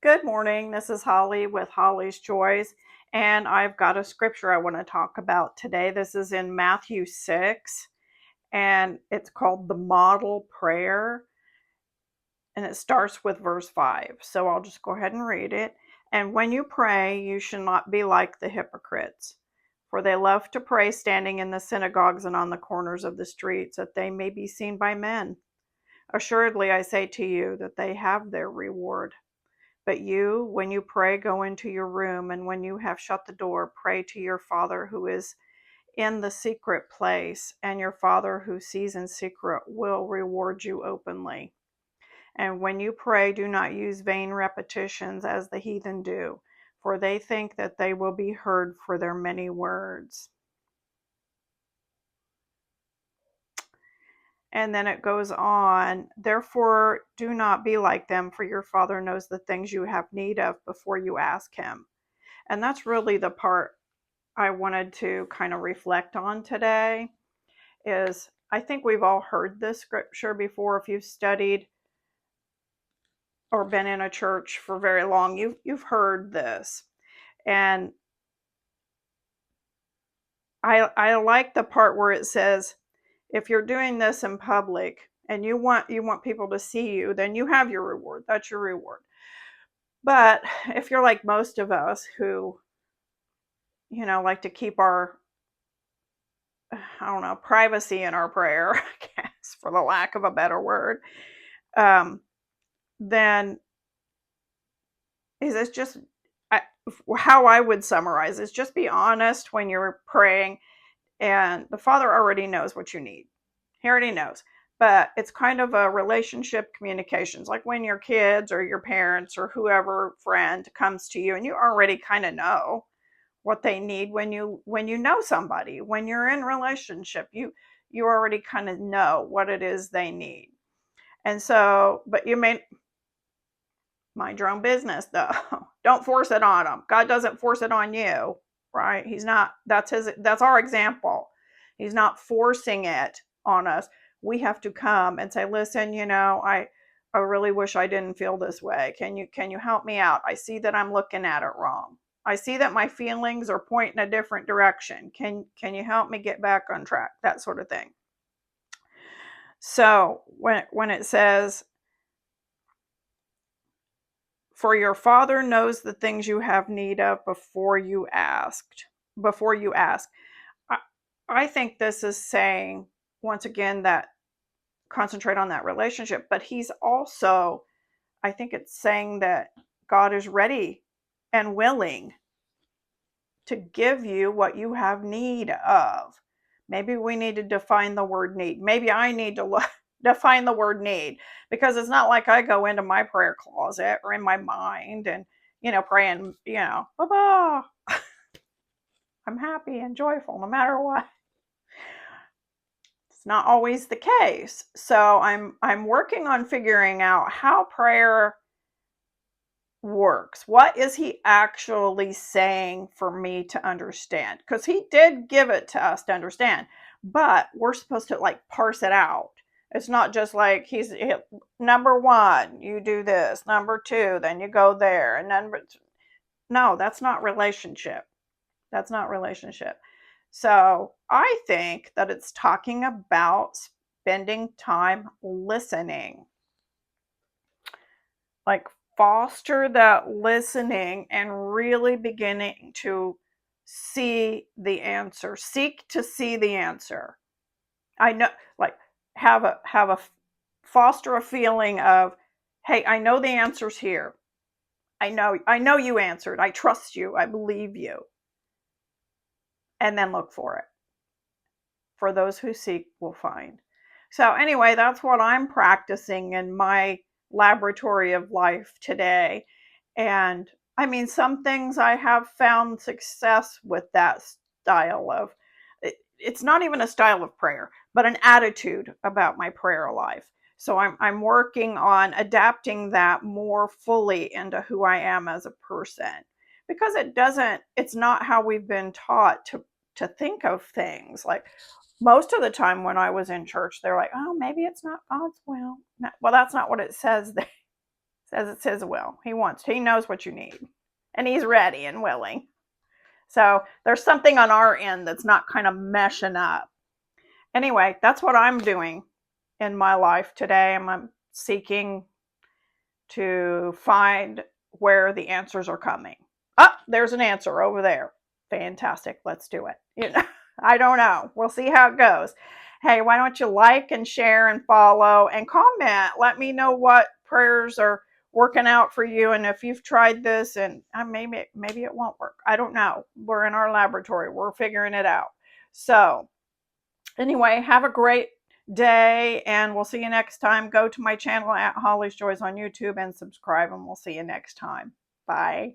Good morning. This is Holly with Holly's Joys, and I've got a scripture I want to talk about today. This is in Matthew 6, and it's called the Model Prayer, and it starts with verse 5. So I'll just go ahead and read it. And when you pray, you should not be like the hypocrites, for they love to pray standing in the synagogues and on the corners of the streets, that they may be seen by men. Assuredly, I say to you that they have their reward. But you, when you pray, go into your room, and when you have shut the door, pray to your Father who is in the secret place, and your Father who sees in secret will reward you openly. And when you pray, do not use vain repetitions as the heathen do, for they think that they will be heard for their many words. And then it goes on, therefore do not be like them, for your Father knows the things you have need of before you ask him. And that's really the part I wanted to kind of reflect on today. Is I think we've all heard this scripture before. If you've studied or been in a church for very long, you've heard this. And I like the part where it says, if you're doing this in public and you want people to see you, then you have your reward. That's your reward. But if you're like most of us who, like to keep our, I don't know, privacy in our prayer, I guess, for the lack of a better word, um, then is this just I, how I would summarize is just be honest when you're praying, and the Father already knows what you need. He already knows. But it's kind of a relationship communications, like when your kids or your parents or whoever friend comes to you and you already kind of know what they need when you know somebody, when you're in relationship, you already kind of know what it is they need. And so, but you may mind your own business though. Don't force it on them. God doesn't force it on you, right? He's not, that's our example. He's not forcing it on us. We have to come and say, listen, I really wish I didn't feel this way. Can you help me out? I see that I'm looking at it wrong. I see that my feelings are pointing a different direction. Can you help me get back on track? That sort of thing. So when it says, for your Father knows the things you have need of before you ask. I, I think this is saying, once again, that concentrate on that relationship, but he's also, I think it's saying that God is ready and willing to give you what you have need of. Maybe we need to define the word need. Maybe I need to define the word need, because it's not like I go into my prayer closet or in my mind and, praying, blah, I'm happy and joyful no matter what. It's not always the case. So I'm working on figuring out how prayer works. What is he actually saying for me to understand? Because he did give it to us to understand, but we're supposed to like parse it out. It's not just like number one, you do this, number two, then you go there, and then no, that's not relationship. That's not relationship. So I think that it's talking about spending time listening, like foster that listening and really beginning to see the answer, seek to see the answer. I know, like, have a foster a feeling of, hey, I know the answer's here. I know you answered. I trust you. I believe you. And then look for it. For those who seek will find. So anyway, that's what I'm practicing in my laboratory of life today. And I mean, some things I have found success with that style of, it's not even a style of prayer, but an attitude about my prayer life. So I'm working on adapting that more fully into who I am as a person, because it's not how we've been taught to think of things. Like, most of the time when I was in church, they're like, oh, maybe it's not God's will. No, well, that's not what it says there. It Says it's his will. He knows what you need. And he's ready and willing. So there's something on our end that's not kind of meshing up. Anyway, that's what I'm doing in my life today. I'm seeking to find where the answers are coming. Oh, there's an answer over there. Fantastic. Let's do it. I don't know. We'll see how it goes. Hey, why don't you like and share and follow and comment? Let me know what prayers are working out for you, and if you've tried this, and maybe it won't work. I don't know. We're in our laboratory. We're figuring it out. So anyway, have a great day, and we'll see you next time. Go to my channel at Holly's Joys on YouTube and subscribe, and we'll see you next time. Bye.